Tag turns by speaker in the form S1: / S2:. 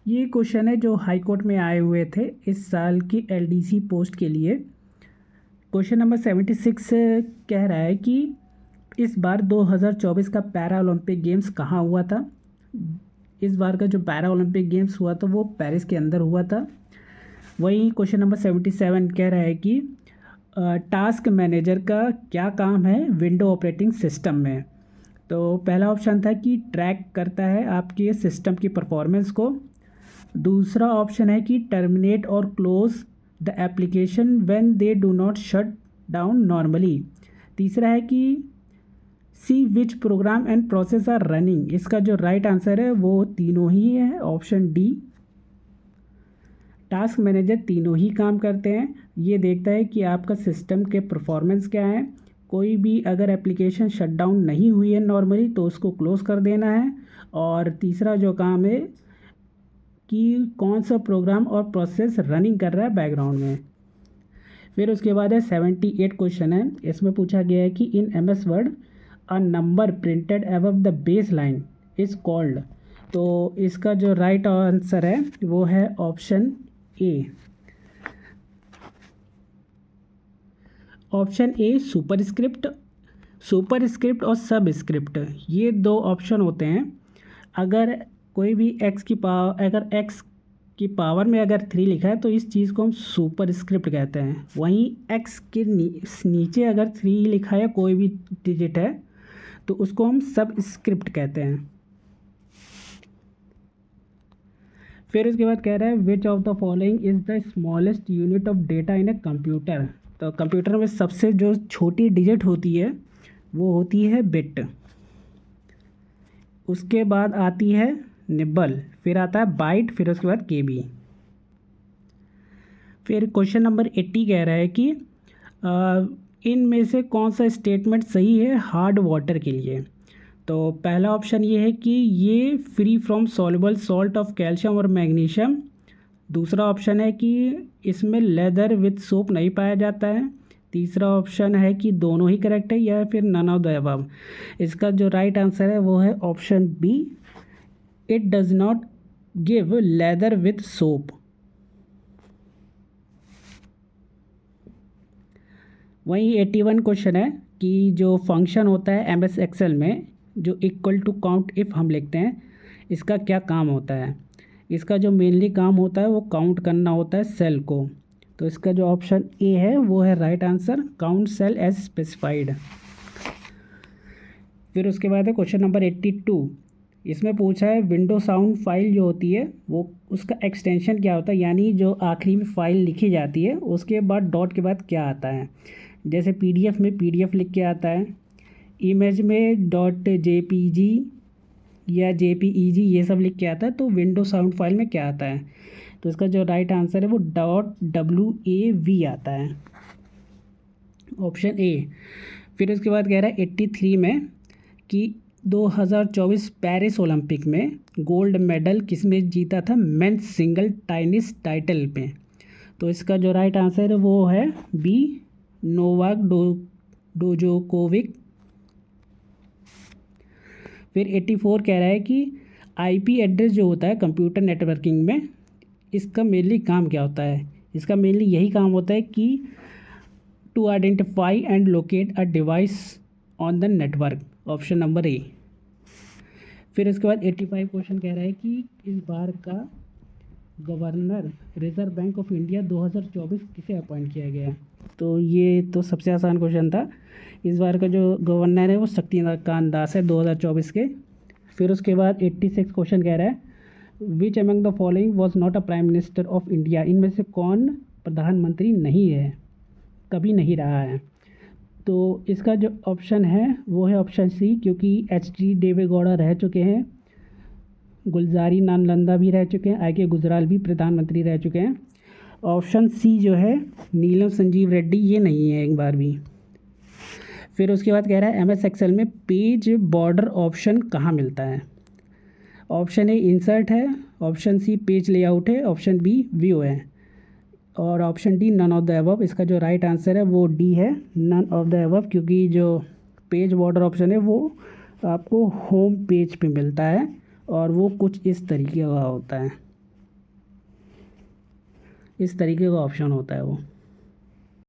S1: ये क्वेश्चन है जो हाई कोर्ट में आए हुए थे इस साल की एलडीसी पोस्ट के लिए। क्वेश्चन नंबर 76 कह रहा है कि इस बार 2024 का पैरा ओलंपिक गेम्स कहाँ हुआ था। इस बार का जो पैरा ओलंपिक गेम्स हुआ था वो पेरिस के अंदर हुआ था। वहीं क्वेश्चन नंबर 77 कह रहा है कि टास्क मैनेजर का क्या काम है विंडो ऑपरेटिंग सिस्टम में। तो पहला ऑप्शन था कि ट्रैक करता है आपके सिस्टम की परफॉर्मेंस को। दूसरा ऑप्शन है कि टर्मिनेट और close the application when they do not shut down normally. तीसरा है कि see which program and process are running. इसका जो राइट आंसर है वो तीनों ही है, ऑप्शन डी। टास्क मैनेजर तीनों ही काम करते हैं। ये देखता है कि आपका सिस्टम के परफॉर्मेंस क्या है। कोई भी अगर एप्लीकेशन शट डाउन नहीं हुई है नॉर्मली तो उसको क्लोज़ कर देना है। और तीसरा जो काम है कि कौन सा प्रोग्राम और प्रोसेस रनिंग कर रहा है बैकग्राउंड में। फिर उसके बाद है 78 क्वेश्चन है। इसमें पूछा गया है कि in MS word a number printed above the base line is called. तो इसका जो राइट आंसर है वो है option A. Option A superscript. Superscript और सबस्क्रिप्ट ये दो ऑप्शन होते हैं। अगर कोई भी अगर एक्स की पावर में अगर 3 लिखा है तो इस चीज़ को हम सुपरस्क्रिप्ट कहते हैं। वहीं एक्स के नीचे अगर 3 लिखा है कोई भी डिजिट है तो उसको हम सबस्क्रिप्ट कहते हैं। फिर उसके बाद कह रहा है which of the following is the smallest unit of data in a computer. तो कंप्यूटर में सबसे जो छोटी डिजिट होती है वो होती है बिट। उसके बाद आती है निबल, फिर आता है बाइट, फिर उसके बाद केबी। फिर क्वेश्चन नंबर 80 कह रहा है कि इनमें से कौन सा स्टेटमेंट सही है हार्ड वाटर के लिए। तो पहला ऑप्शन ये है कि ये free from soluble salt of calcium और मैग्नीशियम। दूसरा ऑप्शन है कि इसमें लेदर विथ सोप नहीं पाया जाता है। तीसरा ऑप्शन है कि दोनों ही करेक्ट है या फिर नन ऑफ द अबव। इसका जो राइट आंसर है वो है option B, it does not give lather with soap. वहीं 81 क्वेश्चन है कि जो फंक्शन होता है एमएस एक्सेल में जो इक्वल टू काउंट इफ़ हम लिखते हैं इसका क्या काम होता है। इसका जो मेनली काम होता है वो काउंट करना होता है सेल को। तो इसका जो ऑप्शन ए है वो है right answer, count cell as specified. फिर उसके बाद है क्वेश्चन नंबर 82। इसमें पूछा है विंडो साउंड फाइल जो होती है वो उसका एक्सटेंशन क्या होता है, यानी जो आखिरी में फाइल लिखी जाती है उसके बाद डॉट के बाद क्या आता है। जैसे पीडीएफ में पीडीएफ लिख के आता है, इमेज में डॉट जेपीजी या जेपीईजी ये सब लिख के आता है। तो विंडो साउंड फाइल में क्या आता है, तो इसका जो राइट आंसर है वो .wav आता है, ऑप्शन ए। फिर उसके बाद कह रहा है 83 में कि 2024 पेरिस ओलंपिक में गोल्ड मेडल किसने जीता था मेंस सिंगल टेनिस टाइटल में। तो इसका जो राइट आंसर है वो है बी, नोवाक जोकोविक। फिर 84 कह रहा है कि आईपी एड्रेस जो होता है कंप्यूटर नेटवर्किंग में इसका मेनली काम क्या होता है। इसका मेनली यही काम होता है कि to identify and locate a device on the network, option number A. फिर उसके बाद 85 क्वेश्चन कह रहा है कि इस बार का governor reserve bank of India 2024 किसे अपॉइंट किया गया। तो ये तो सबसे आसान क्वेश्चन था। इस बार का जो गवर्नर है वो शक्तिकांत दास है 2024 के। फिर उसके बाद 86 क्वेश्चन कह रहा है which among the following was not a prime minister of India. इनमें से कौन प्रधानमंत्री नहीं है, कभी नहीं रहा है। तो इसका जो ऑप्शन है वो है ऑप्शन सी, क्योंकि एच.डी. देवेगौड़ा रह चुके हैं, गुलजारी नालंदा भी रह चुके हैं, आई.के. गुजराल भी प्रधानमंत्री रह चुके हैं। ऑप्शन सी जो है नीलम संजीव रेड्डी ये नहीं है एक बार भी। फिर उसके बाद कह रहा है एमएस एक्सेल में पेज बॉर्डर ऑप्शन कहाँ मिलता है। ऑप्शन ए इंसर्ट है, ऑप्शन सी पेज लेआउट है, ऑप्शन बी व्यू है, और option D none of the above. इसका जो राइट आंसर है वो डी है, नन ऑफ द अबव, क्योंकि जो पेज बॉर्डर ऑप्शन है वो आपको होम पेज पे मिलता है और वो कुछ इस तरीके का होता है। इस तरीके का ऑप्शन होता है वो।